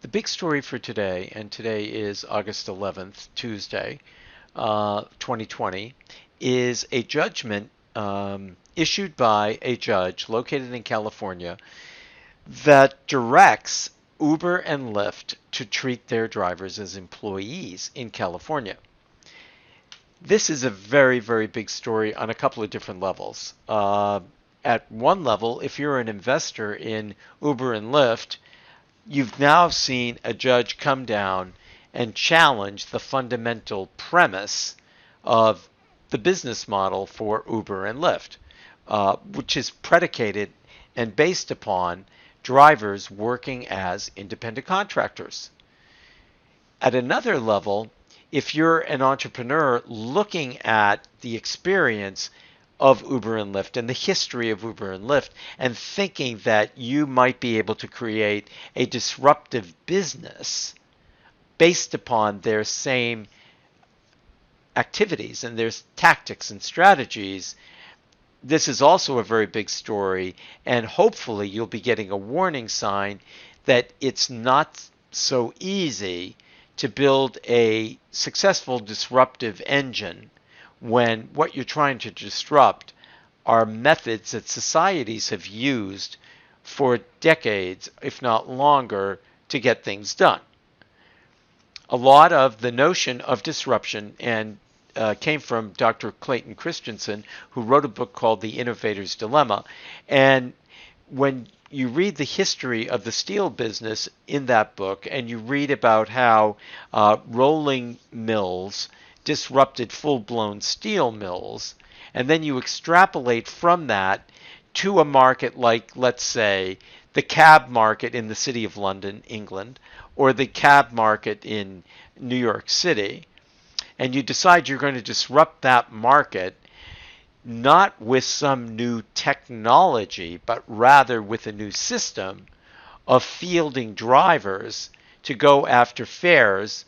The big story for today, and today is August 11th, Tuesday, 2020, is a judgment issued by a judge located in California that directs Uber and Lyft to treat their drivers as employees in California. This is a very, very big story on a couple of different levels. At one level, if you're an investor in Uber and Lyft, you've now seen a judge come down and challenge the fundamental premise of the business model for Uber and Lyft, which is predicated and based upon drivers working as independent contractors. At another level, if you're an entrepreneur looking at the experience of Uber and Lyft and the history of Uber and Lyft and thinking that you might be able to create a disruptive business based upon their same activities and their tactics and strategies, this is also a very big story, and hopefully you'll be getting a warning sign that it's not so easy to build a successful disruptive engine when what you're trying to disrupt are methods that societies have used for decades, if not longer, to get things done. A lot of the notion of disruption and came from Dr. Clayton Christensen, who wrote a book called The Innovator's Dilemma. And when you read the history of the steel business in that book, and you read about how rolling mills disrupted full-blown steel mills, and then you extrapolate from that to a market like, let's say, the cab market in the City of London, England, or the cab market in New York City, and you decide you're going to disrupt that market not with some new technology, but rather with a new system of fielding drivers to go after fares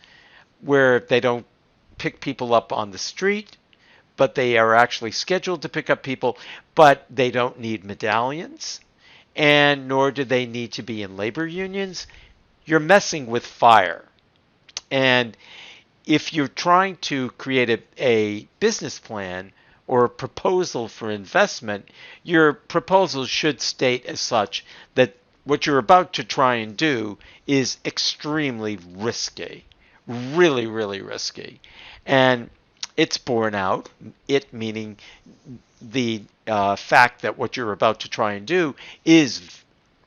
where they don't pick people up on the street, but they are actually scheduled to pick up people, but they don't need medallions, and nor do they need to be in labor unions. You're messing with fire. And if you're trying to create a business plan or a proposal for investment, your proposal should state as such that what you're about to try and do is extremely risky, really, really risky. And it's borne out, it meaning the fact that what you're about to try and do is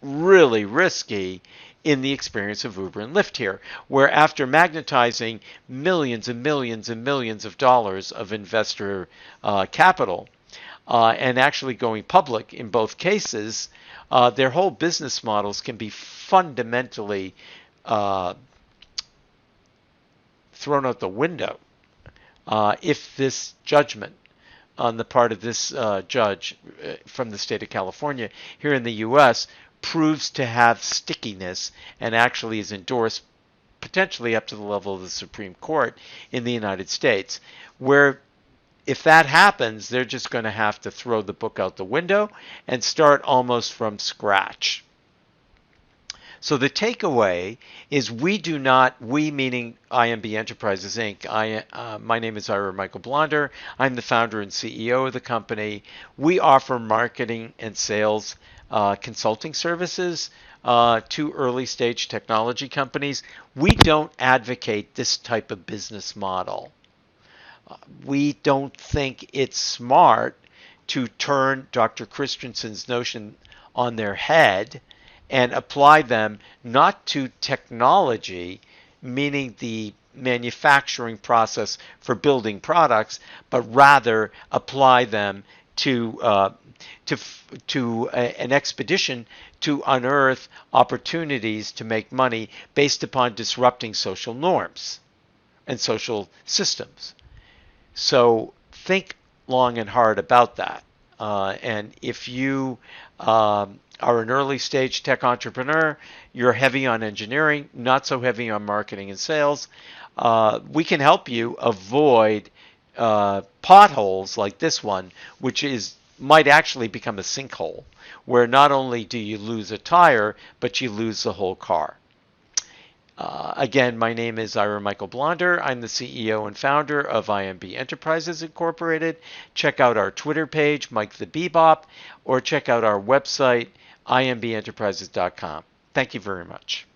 really risky in the experience of Uber and Lyft here, where after magnetizing millions and millions and millions of dollars of investor capital and actually going public in both cases, their whole business models can be fundamentally thrown out the window if this judgment on the part of this judge from the state of California here in the U.S. proves to have stickiness and actually is endorsed potentially up to the level of the Supreme Court in the United States, where if that happens, they're just going to have to throw the book out the window and start almost from scratch. So the takeaway is we meaning IMB Enterprises Inc. My name is Ira Michael Blonder. I'm the founder and CEO of the company. We offer marketing and sales consulting services to early stage technology companies. We don't advocate this type of business model. We don't think it's smart to turn Dr. Christensen's notion on their head and apply them not to technology, meaning the manufacturing process for building products, but rather apply them to an expedition to unearth opportunities to make money based upon disrupting social norms and social systems. So think long and hard about that. And if you are an early stage tech entrepreneur, you're heavy on engineering, not so heavy on marketing and sales, we can help you avoid potholes like this one, which might actually become a sinkhole, where not only do you lose a tire, but you lose the whole car. Again, my name is Ira Michael Blonder. I'm the CEO and founder of IMB Enterprises Incorporated. Check out our Twitter page, Mike the Bebop, or check out our website, imbenterprises.com. Thank you very much.